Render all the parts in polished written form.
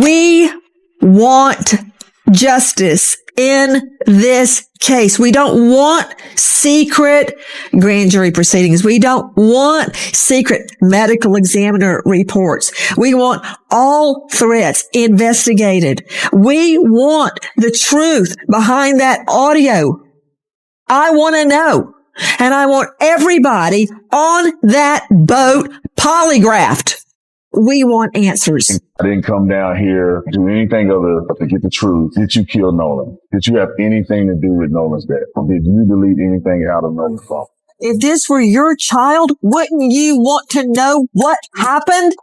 We want justice in this case. We don't want secret grand jury proceedings. We don't want secret medical examiner reports. We want all threats investigated. We want the truth behind that audio. I want to know. And I want everybody on that boat polygraphed. We want answers. I didn't come down here to do anything other to get the truth. Did you kill Nolan? Did you have anything to do with Nolan's death? Did you delete anything out of Nolan's phone? If this were your child, wouldn't you want to know what happened?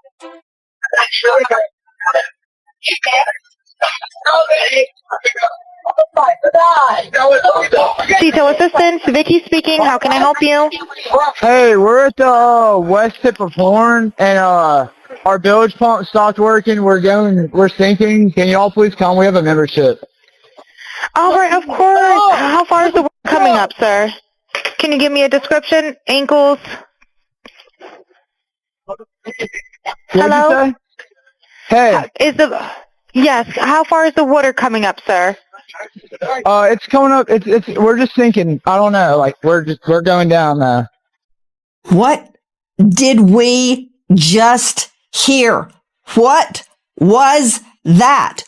Detail assistance, Vicky speaking. How can I help you? Hey, we're at the west tip of Horn, and our bilge pump stopped working. We're sinking. Can you all please come? We have a membership. All right, of course. How far is the water coming up, sir? Can you give me a description? Ankles? Hello? Hey. Yes, how far is the water coming up, sir? It's coming up. We're just sinking. I don't know. Like, we're going down. What did we just hear? What was that?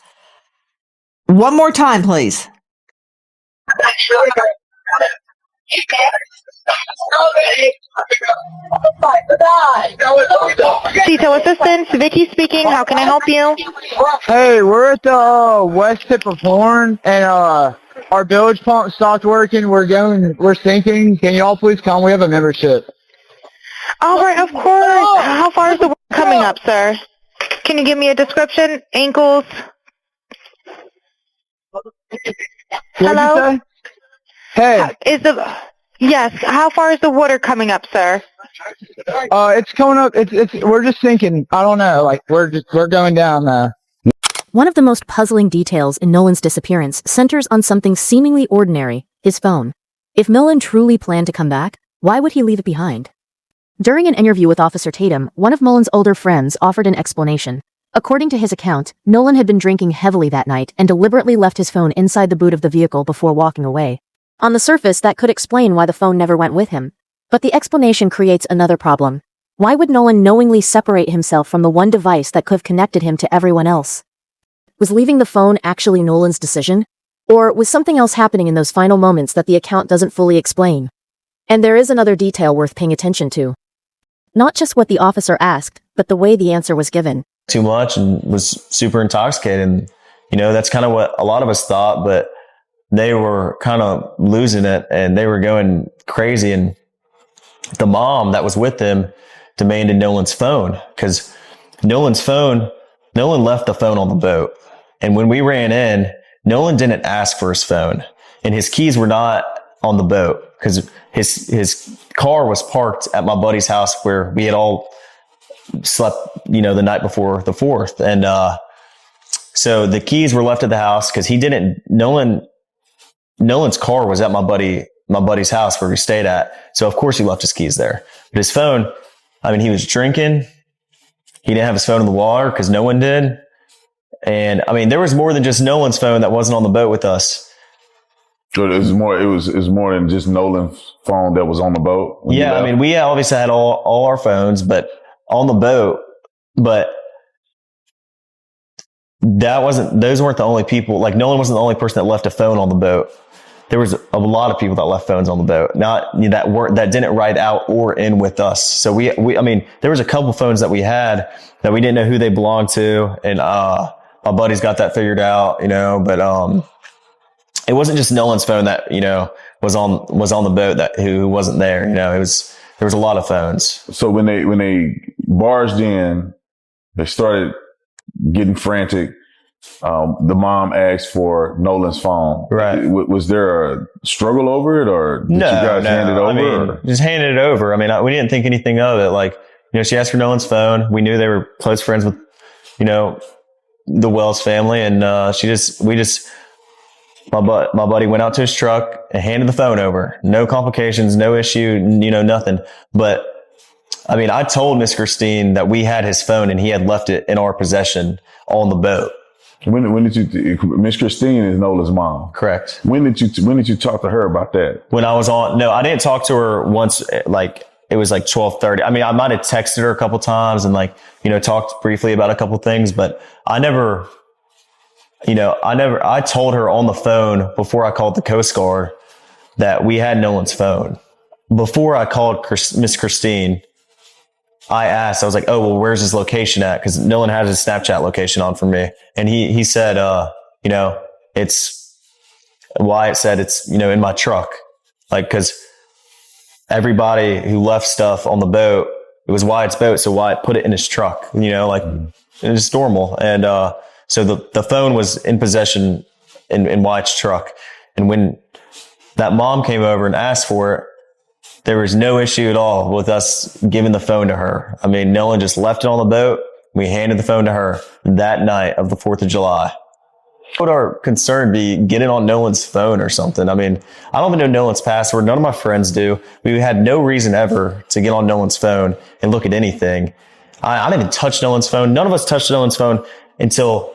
One more time, please. Detail assistance, Vicky speaking. How can I help you? Hey, we're at the west tip of Horn, and our bilge pump stopped working. We're sinking. Can you all please come? We have a membership. All right, of course. How far is the water coming up, sir? Can you give me a description? Ankles? Hello? Hey. Yes, how far is the water coming up, sir? It's coming up. We're just sinking. I don't know. Like, we're going down. One of the most puzzling details in Nolan's disappearance centers on something seemingly ordinary, his phone. If Nolan truly planned to come back, why would he leave it behind? During an interview with Officer Tatum, one of Nolan's older friends offered an explanation. According to his account, Nolan had been drinking heavily that night and deliberately left his phone inside the boot of the vehicle before walking away. On the surface, that could explain why the phone never went with him. But the explanation creates another problem. Why would Nolan knowingly separate himself from the one device that could have connected him to everyone else? Was leaving the phone actually Nolan's decision? Or was something else happening in those final moments that the account doesn't fully explain? And there is another detail worth paying attention to. Not just what the officer asked, but the way the answer was given. Too much and was super intoxicated. And, that's kind of what a lot of us thought, but they were kind of losing it and they were going crazy. And the mom that was with them demanded Nolan's phone because Nolan left the phone on the boat. And when we ran in, Nolan didn't ask for his phone and his keys were not on the boat because his car was parked at my buddy's house where we had all slept, the night before the 4th. And, so the keys were left at the house because Nolan's car was at my buddy's house where we stayed at. So of course he left his keys there. But his phone, he was drinking. He didn't have his phone in the water because no one did. And there was more than just Nolan's phone that wasn't on the boat with us. So it was more than just Nolan's phone that was on the boat. Yeah. We obviously had all our phones, but on the boat, but those weren't the only people. Like Nolan wasn't the only person that left a phone on the boat. There was a lot of people that left phones on the boat, that didn't ride out or in with us. So we there was a couple phones that we had that we didn't know who they belonged to. And, my buddy's got that figured out, but, it wasn't just Nolan's phone that, was on the boat who wasn't there. There was a lot of phones. So when they barged in, they started getting frantic. The mom asked for Nolan's phone. Right. Was there a struggle over it or did you guys hand it over? Just handed it over. We didn't think anything of it. Like, she asked for Nolan's phone. We knew they were close friends with, the Wells family. And, my buddy went out to his truck and handed the phone over. No complications, no issue, nothing. But I told Miss Christine that we had his phone and he had left it in our possession on the boat. When did you, Miss Christine is Nola's mom. Correct. When did you talk to her about that? When I was no, I didn't talk to her once, like, it was like 12:30. I mean, I might have texted her a couple times and, like, you know, talked briefly about a couple things, but I told her on the phone before I called the Coast Guard that we had Nolan's phone. Before I called Miss Christine, I asked, I was like, oh, well, where's his location at? Because Nolan had his Snapchat location on for me. And he said, you know, Wyatt said it's, you know, in my truck. Like, because everybody who left stuff on the boat, it was Wyatt's boat. So Wyatt put it in his truck, you know, like it's normal. And so the phone was in possession in Wyatt's truck. And when that mom came over and asked for it, there was no issue at all with us giving the phone to her. I mean, Nolan just left it on the boat. We handed the phone to her that night of the 4th of July. What would our concern be getting on Nolan's phone or something? I mean, I don't even know Nolan's password. None of my friends do. We had no reason ever to get on Nolan's phone and look at anything. I didn't even touch Nolan's phone. None of us touched Nolan's phone until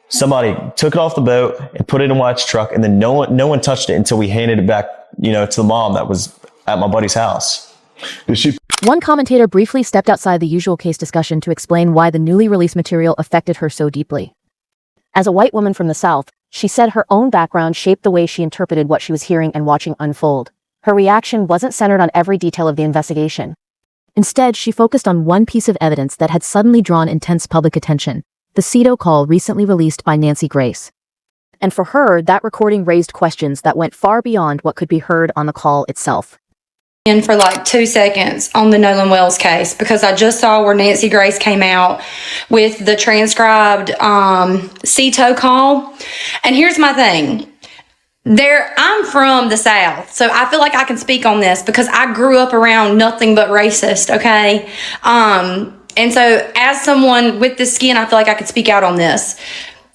somebody took it off the boat and put it in Wyatt's truck. And then no one touched it until we handed it back, you know, to the mom that was at my buddy's house. One commentator briefly stepped outside the usual case discussion to explain why the newly released material affected her so deeply. As a white woman from the South, she said her own background shaped the way she interpreted what she was hearing and watching unfold. Her reaction wasn't centered on every detail of the investigation. Instead, she focused on one piece of evidence that had suddenly drawn intense public attention: the Ceto call recently released by Nancy Grace. And for her, that recording raised questions that went far beyond what could be heard on the call itself. In for like 2 seconds on the Nolan Wells case, because I just saw where Nancy Grace came out with the transcribed Ceto call. And here's my thing. I'm from the South, so I feel like I can speak on this because I grew up around nothing but racist, okay? And so as someone with this skin, I feel like I could speak out on this.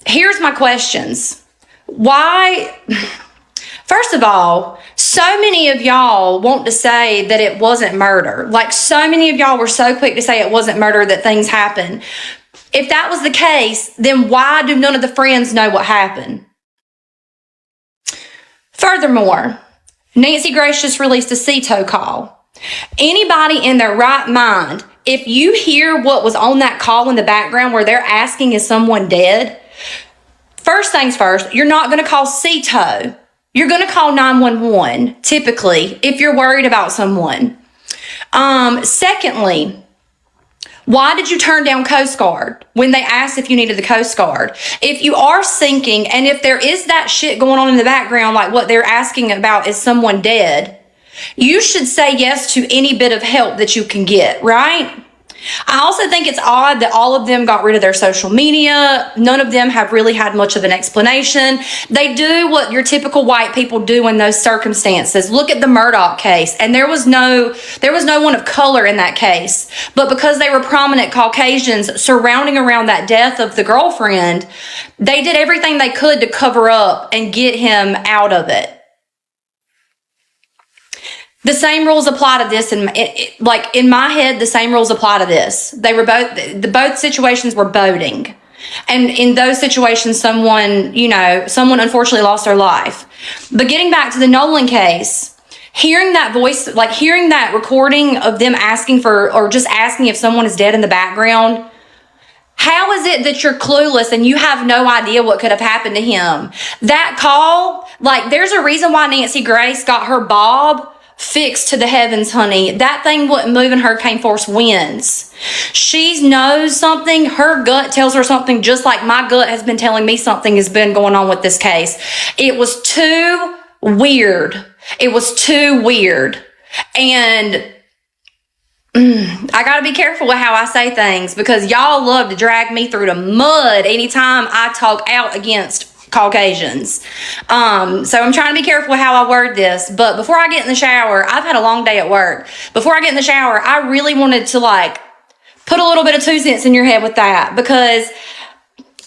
Here's my questions. Why... First of all, so many of y'all want to say that it wasn't murder. Like, so many of y'all were so quick to say it wasn't murder, that things happened. If that was the case, then why do none of the friends know what happened? Furthermore, Nancy Grace just released a Ceto call. Anybody in their right mind, if you hear what was on that call in the background where they're asking, is someone dead? First things first, you're not going to call Ceto. You're going to call 911, typically, if you're worried about someone. Secondly, why did you turn down Coast Guard when they asked if you needed the Coast Guard? If you are sinking, and if there is that shit going on in the background, like what they're asking about, is someone dead, you should say yes to any bit of help that you can get, right? I also think it's odd that all of them got rid of their social media. None of them have really had much of an explanation. They do what your typical white people do in those circumstances. Look at the Murdaugh case, and there was no one of color in that case. But because they were prominent Caucasians surrounding around that death of the girlfriend, they did everything they could to cover up and get him out of it. The same rules apply to this, like in my head, the same rules apply to this. They were both situations were boating. And in those situations, someone unfortunately lost their life. But getting back to the Nolan case, hearing that voice, like hearing that recording of them asking for, or just asking if someone is dead in the background, how is it that you're clueless and you have no idea what could have happened to him? That call, like, there's a reason why Nancy Grace got her bob fixed to the heavens, honey. That thing wouldn't move in hurricane force winds. She knows something. Her gut tells her something, just like my gut has been telling me something has been going on with this case. It was too weird. It was too weird. And I got to be careful with how I say things, because y'all love to drag me through the mud anytime I talk out against Caucasians. So I'm trying to be careful with how I word this. But before I get in the shower, I've had a long day at work. Before I get in the shower, I really wanted to put a little bit of 2 cents in your head with that, because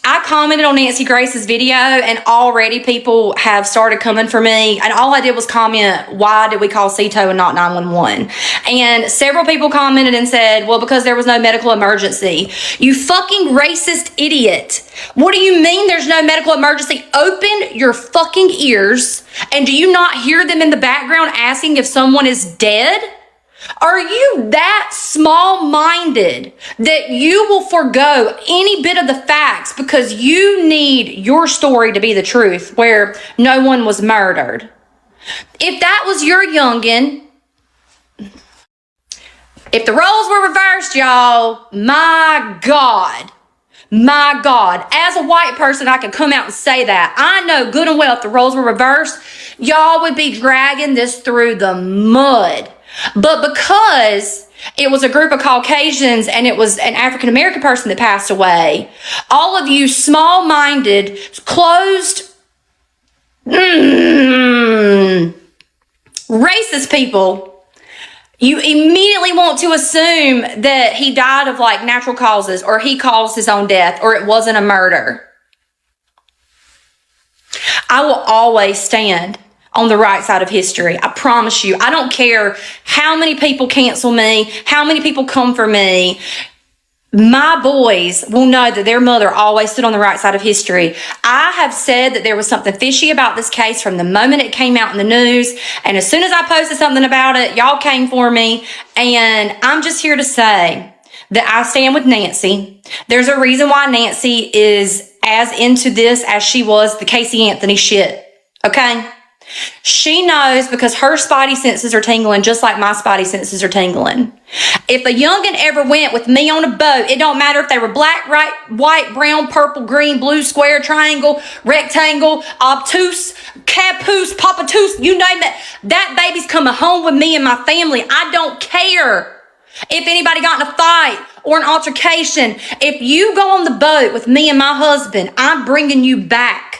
I commented on Nancy Grace's video, and already people have started coming for me. And all I did was comment, why did we call CETO and not 911? And several people commented and said, well, because there was no medical emergency. You fucking racist idiot. What do you mean there's no medical emergency? Open your fucking ears. And do you not hear them in the background asking if someone is dead? Are you that small-minded that you will forego any bit of the facts because you need your story to be the truth where no one was murdered? If that was your youngin', if the roles were reversed, y'all, my God, as a white person, I can come out and say that. I know good and well if the roles were reversed, y'all would be dragging this through the mud. But because it was a group of Caucasians and it was an African-American person that passed away, all of you small-minded, closed, racist people, you immediately want to assume that he died of like natural causes, or he caused his own death, or it wasn't a murder. I will always stand on the right side of history. I promise you. I don't care how many people cancel me, how many people come for me. My boys will know that their mother always stood on the right side of history. I have said that there was something fishy about this case from the moment it came out in the news. And as soon as I posted something about it, y'all came for me. And I'm just here to say that I stand with Nancy. There's a reason why Nancy is as into this as she was the Casey Anthony shit. Okay? She knows because her spidey senses are tingling just like my spidey senses are tingling. If a youngin' ever went with me on a boat, it don't matter if they were black, white, brown, purple, green, blue, square, triangle, rectangle, obtuse, caboose, papatoose, you name it. That baby's coming home with me and my family. I don't care if anybody got in a fight or an altercation. If you go on the boat with me and my husband, I'm bringing you back.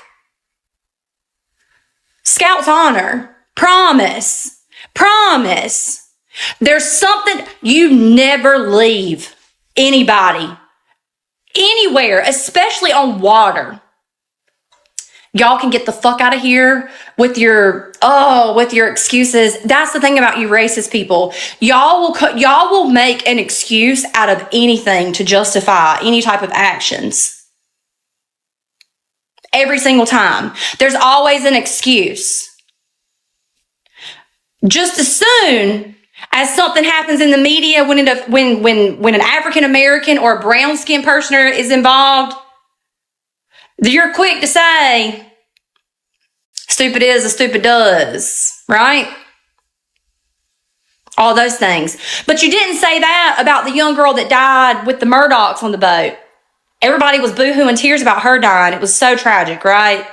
Scout's honor. Promise. There's something, you never leave anybody, anywhere, especially on water. Y'all can get the fuck out of here with your excuses. That's the thing about you racist people. Y'all will make an excuse out of anything to justify any type of actions. Every single time. There's always an excuse. Just as soon as something happens in the media when an African American or a brown skinned person is involved, you're quick to say, stupid is as stupid does, right? All those things. But you didn't say that about the young girl that died with the Murdochs on the boat. Everybody was boo-hooing tears about her dying. It was so tragic, right?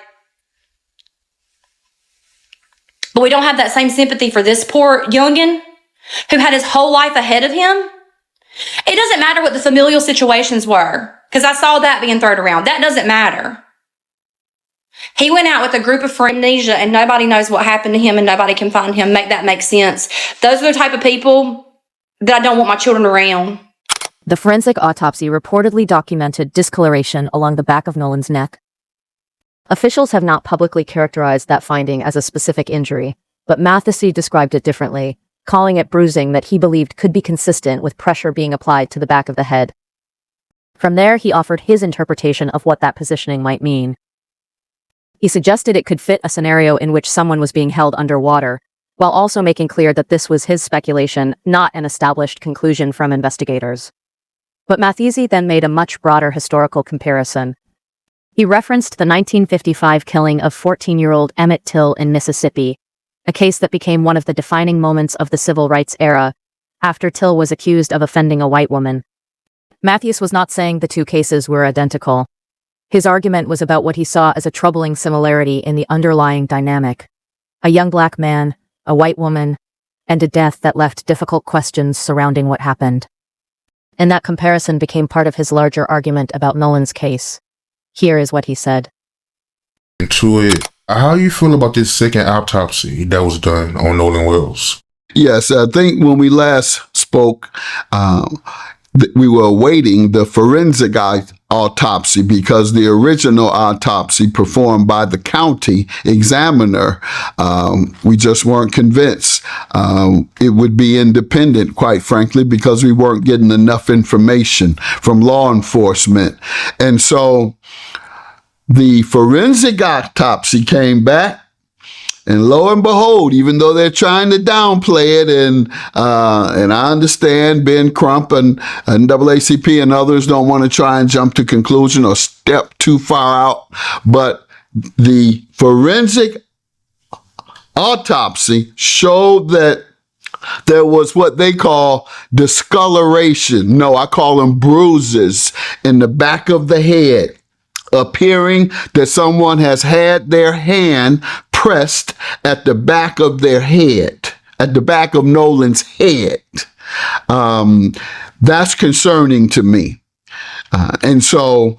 But we don't have that same sympathy for this poor youngin' who had his whole life ahead of him. It doesn't matter what the familial situations were, because I saw that being thrown around. That doesn't matter. He went out with a group of friends, amnesia, and nobody knows what happened to him and nobody can find him. Make that make sense. Those are the type of people that I don't want my children around. The forensic autopsy reportedly documented discoloration along the back of Nolan's neck. Officials have not publicly characterized that finding as a specific injury, but Mathesy described it differently, calling it bruising that he believed could be consistent with pressure being applied to the back of the head. From there, he offered his interpretation of what that positioning might mean. He suggested it could fit a scenario in which someone was being held underwater, while also making clear that this was his speculation, not an established conclusion from investigators. But Mathesy then made a much broader historical comparison. He referenced the 1955 killing of 14-year-old Emmett Till in Mississippi, a case that became one of the defining moments of the civil rights era, after Till was accused of offending a white woman. Matthews was not saying the two cases were identical. His argument was about what he saw as a troubling similarity in the underlying dynamic. A young black man, a white woman, and a death that left difficult questions surrounding what happened. And that comparison became part of his larger argument about Nolan's case. Here is what he said. To it, how you feel about this second autopsy that was done on Nolan Wells? Yes, I think when we last spoke, we were awaiting the forensic autopsy because the original autopsy performed by the county examiner, we just weren't convinced it would be independent, quite frankly, because we weren't getting enough information from law enforcement. And so the forensic autopsy came back. And lo and behold, even though they're trying to downplay it, and I understand Ben Crump and NAACP and others don't want to try and jump to conclusion or step too far out, but the forensic autopsy showed that there was what they call discoloration. No, I call them bruises in the back of the head, appearing that someone has had their hand pressed at the back of their head, at the back of Nolan's head. That's concerning to me. And so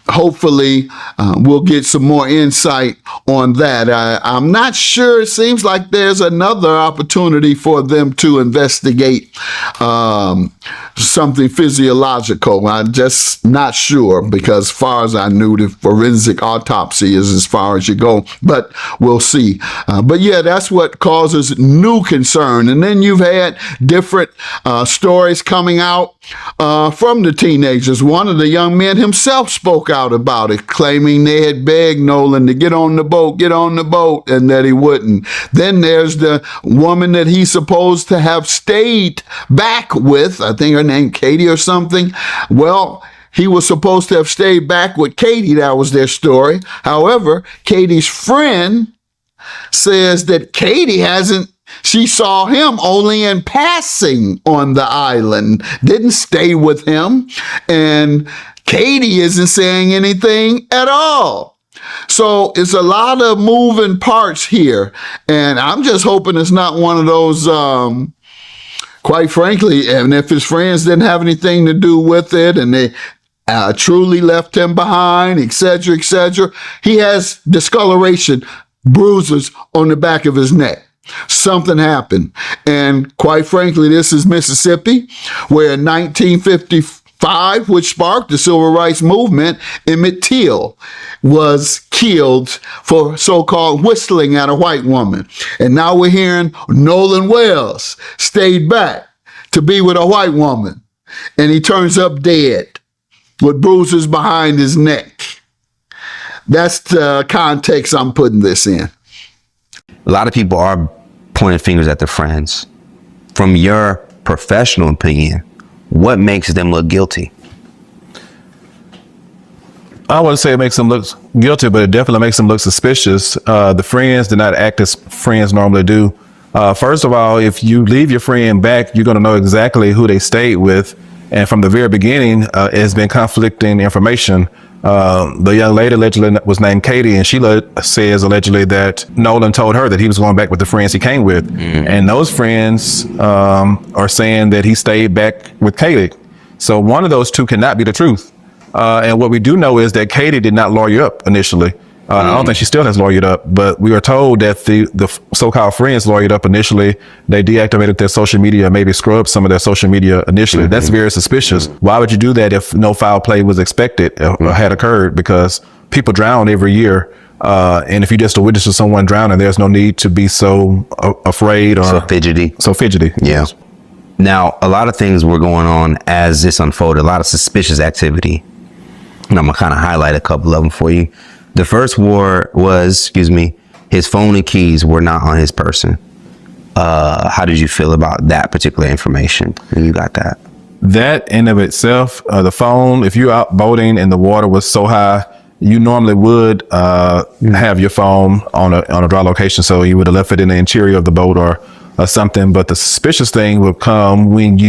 hopefully we'll get some more insight on that. I'm not sure. It seems like there's another opportunity for them to investigate something physiological. I'm just not sure because as far as I knew, the forensic autopsy is as far as you go, but we'll see. But yeah, that's what causes new concern. And then you've had different stories coming out from the teenagers. One of the young men himself spoke out about it, claiming they had begged Nolan to get on the boat, and that he wouldn't. Then there's the woman that he's supposed to have stayed back with, I think her name Katie or something. Well, he was supposed to have stayed back with Katie. That was their story. However, Katie's friend says that she saw him only in passing on the island, didn't stay with him, and Katie isn't saying anything at all. So it's a lot of moving parts here, and I'm just hoping it's not one of those, quite frankly, and if his friends didn't have anything to do with it and they truly left him behind, etc., etc. He has discoloration, bruises on the back of his neck. Something happened. And quite frankly, this is Mississippi, where in 1955, which sparked the civil rights movement, Emmett Till was killed for so-called whistling at a white woman. And now we're hearing Nolan Wells stayed back to be with a white woman, and he turns up dead with bruises behind his neck. That's the context I'm putting this in. A lot of people are pointing fingers at their friends. From your professional opinion, what makes them look guilty? I wouldn't say it makes them look guilty, but it definitely makes them look suspicious. The friends did not act as friends normally do. First of all, if you leave your friend back, you're going to know exactly who they stayed with. And from the very beginning, it has been conflicting information. The young lady allegedly was named Katie, and she says allegedly that Nolan told her that he was going back with the friends he came with. And those friends are saying that he stayed back with Katie. So one of those two cannot be the truth. And what we do know is that Katie did not lawyer up initially. I don't think she still has lawyered up, but we are told that the so-called friends lawyered up initially. They deactivated their social media, maybe scrubbed some of their social media initially. That's very suspicious. Why would you do that if no foul play was expected or had occurred? Because people drown every year. And if you just a witness to someone drowning, there's no need to be so afraid or so fidgety. Yeah. Now, a lot of things were going on as this unfolded, a lot of suspicious activity. And I'm going to kind of highlight a couple of them for you. The first was, his phone and keys were not on his person. How did you feel about that particular information when you got that? That in of itself, the phone, if you're out boating and the water was so high, you normally would have your phone on a dry location. So you would have left it in the interior of the boat or something. But the suspicious thing would come when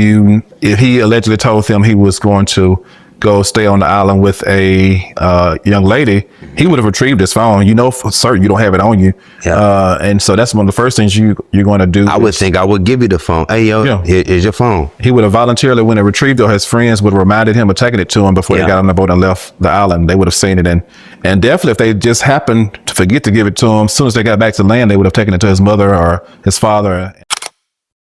if he allegedly told them he was going to go stay on the island with a young lady, he would have retrieved his phone. You know for certain you don't have it on you. Yeah. And so that's one of the first things you're going to do. I would think I would give you the phone. Hey, yo, here's your phone. He would have voluntarily, when it retrieved, or his friends would have reminded him of taking it to him before they got on the boat and left the island. They would have seen it. And definitely if they just happened to forget to give it to him, as soon as they got back to land, they would have taken it to his mother or his father.